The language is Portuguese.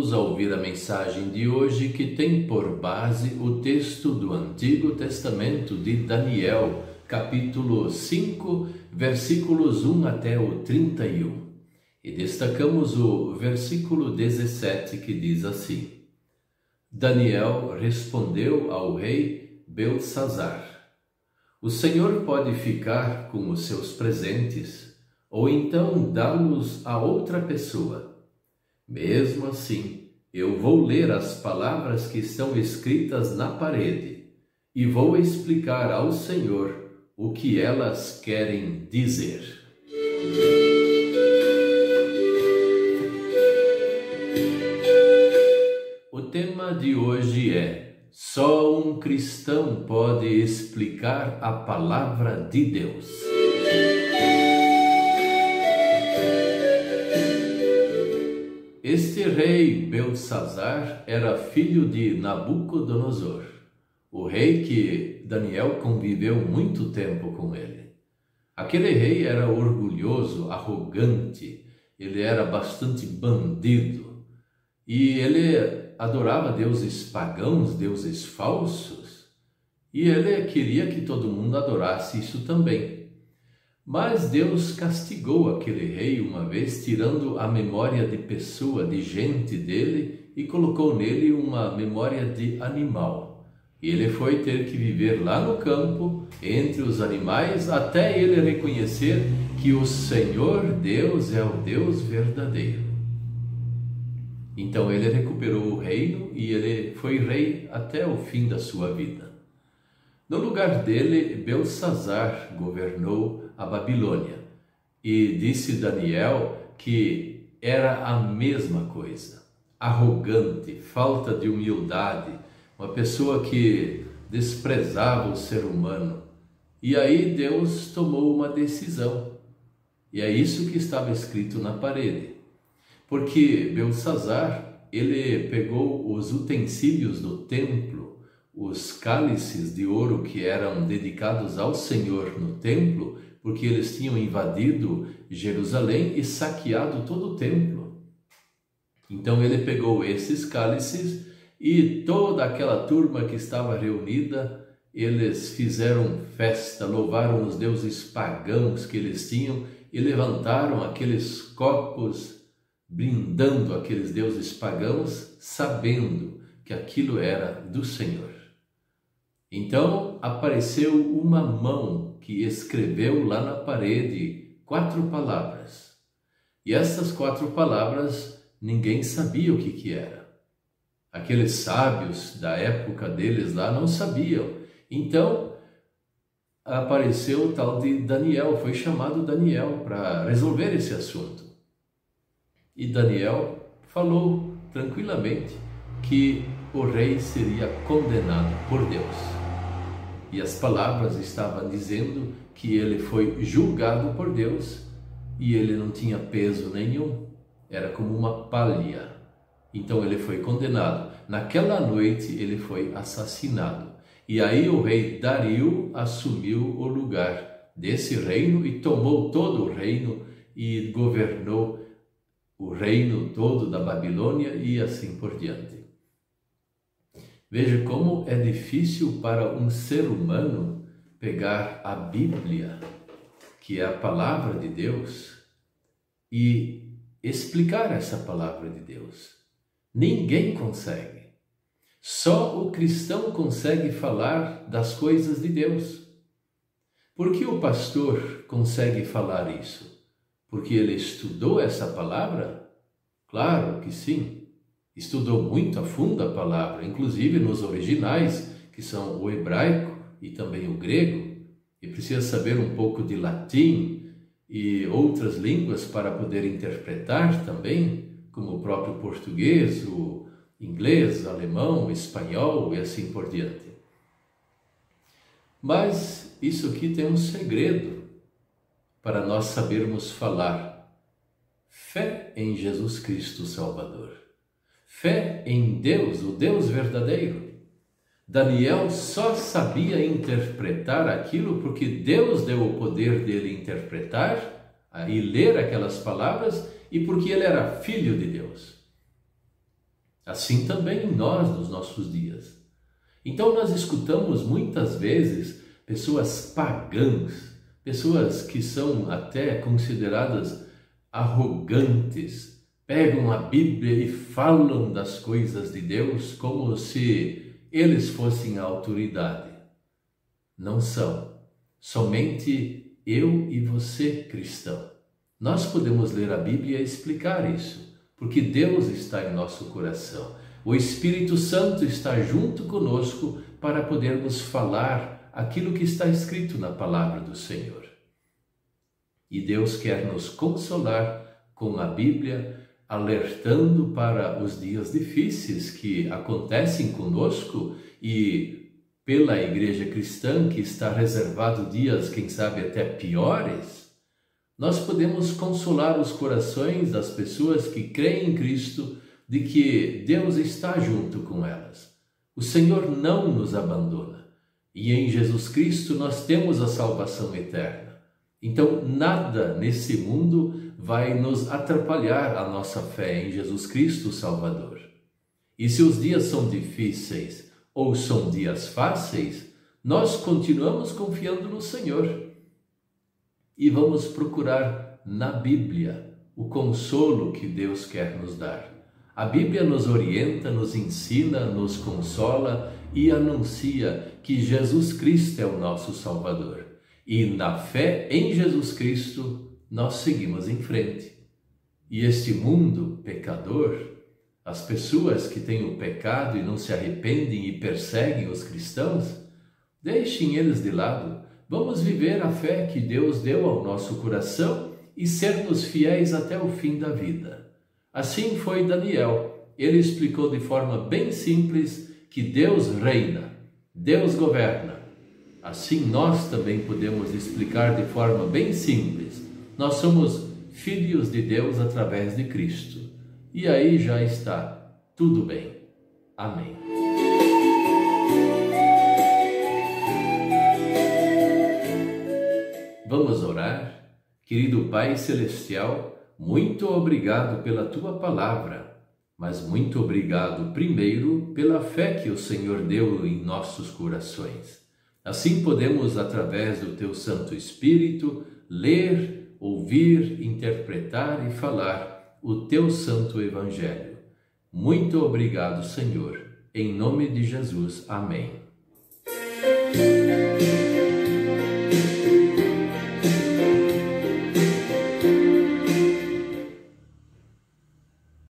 Vamos ouvir a mensagem de hoje que tem por base o texto do Antigo Testamento de Daniel, capítulo 5, versículos 1 até o 31. E destacamos o versículo 17 que diz assim: Daniel respondeu ao rei Beltsazar: O Senhor pode ficar com os seus presentes, ou então dá-los a outra pessoa. Mesmo assim, eu vou ler as palavras que estão escritas na parede e vou explicar ao Senhor o que elas querem dizer. O tema de hoje é: só um cristão pode explicar a palavra de Deus. Este rei Beltsazar era filho de Nabucodonosor, o rei que Daniel conviveu muito tempo com ele. Aquele rei era orgulhoso, arrogante, ele era bastante bandido e ele adorava deuses pagãos, deuses falsos, e ele queria que todo mundo adorasse isso também. Mas Deus castigou aquele rei uma vez, tirando a memória de pessoa, de gente dele, e colocou nele uma memória de animal. E ele foi ter que viver lá no campo, entre os animais, até ele reconhecer que o Senhor Deus é o Deus verdadeiro. Então ele recuperou o reino e ele foi rei até o fim da sua vida. No lugar dele, Beltsazar governou a Babilônia, e disse Daniel que era a mesma coisa, arrogante, falta de humildade, uma pessoa que desprezava o ser humano. E aí Deus tomou uma decisão, e é isso que estava escrito na parede, porque Beltsazar, ele pegou os utensílios do templo, os cálices de ouro que eram dedicados ao Senhor no templo, porque eles tinham invadido Jerusalém e saqueado todo o templo. Então ele pegou esses cálices e toda aquela turma que estava reunida, eles fizeram festa, louvaram os deuses pagãos que eles tinham e levantaram aqueles copos, brindando aqueles deuses pagãos, sabendo que aquilo era do Senhor. Então apareceu uma mão que escreveu lá na parede 4 palavras. E essas 4 palavras ninguém sabia o que era. Aqueles sábios da época deles lá não sabiam. Então apareceu o tal de Daniel, foi chamado Daniel para resolver esse assunto. E Daniel falou tranquilamente que o rei seria condenado por Deus. E as palavras estavam dizendo que ele foi julgado por Deus e ele não tinha peso nenhum, era como uma palha. Então ele foi condenado. Naquela noite ele foi assassinado. E aí o rei Dario assumiu o lugar desse reino e tomou todo o reino e governou o reino todo da Babilônia e assim por diante. Veja como é difícil para um ser humano pegar a Bíblia, que é a palavra de Deus, e explicar essa palavra de Deus. Ninguém consegue. Só o cristão consegue falar das coisas de Deus. Por que o pastor consegue falar isso? Porque ele estudou essa palavra? Claro que sim. Estudou muito a fundo a palavra, inclusive nos originais, que são o hebraico e também o grego, e precisa saber um pouco de latim e outras línguas para poder interpretar também, como o próprio português, o inglês, alemão, o espanhol e assim por diante. Mas isso aqui tem um segredo para nós sabermos falar: fé em Jesus Cristo Salvador. Fé em Deus, o Deus verdadeiro. Daniel só sabia interpretar aquilo porque Deus deu o poder dele interpretar e ler aquelas palavras e porque ele era filho de Deus. Assim também nós, nos nossos dias. Então nós escutamos muitas vezes pessoas pagãs, pessoas que são até consideradas arrogantes, pegam a Bíblia e falam das coisas de Deus como se eles fossem a autoridade. Não são. Somente eu e você, cristão. Nós podemos ler a Bíblia e explicar isso, porque Deus está em nosso coração. O Espírito Santo está junto conosco para podermos falar aquilo que está escrito na palavra do Senhor. E Deus quer nos consolar com a Bíblia, alertando para os dias difíceis que acontecem conosco e pela igreja cristã, que está reservado dias, quem sabe, até piores. Nós podemos consolar os corações das pessoas que creem em Cristo de que Deus está junto com elas. O Senhor não nos abandona. E em Jesus Cristo nós temos a salvação eterna. Então nada nesse mundo vai nos atrapalhar a nossa fé em Jesus Cristo Salvador. E se os dias são difíceis ou são dias fáceis, nós continuamos confiando no Senhor. E vamos procurar na Bíblia o consolo que Deus quer nos dar. A Bíblia nos orienta, nos ensina, nos consola e anuncia que Jesus Cristo é o nosso Salvador. E na fé em Jesus Cristo, nós seguimos em frente. E este mundo pecador, as pessoas que têm o pecado e não se arrependem e perseguem os cristãos, deixem eles de lado. Vamos viver a fé que Deus deu ao nosso coração e sermos fiéis até o fim da vida. Assim foi Daniel. Ele explicou de forma bem simples que Deus reina, Deus governa. Assim nós também podemos explicar de forma bem simples. Nós somos filhos de Deus através de Cristo. E aí já está tudo bem. Amém. Vamos orar? Querido Pai Celestial, muito obrigado pela Tua palavra, mas muito obrigado primeiro pela fé que o Senhor deu em nossos corações. Assim podemos, através do Teu Santo Espírito, ler, ouvir, interpretar e falar o Teu Santo Evangelho. Muito obrigado, Senhor. Em nome de Jesus. Amém.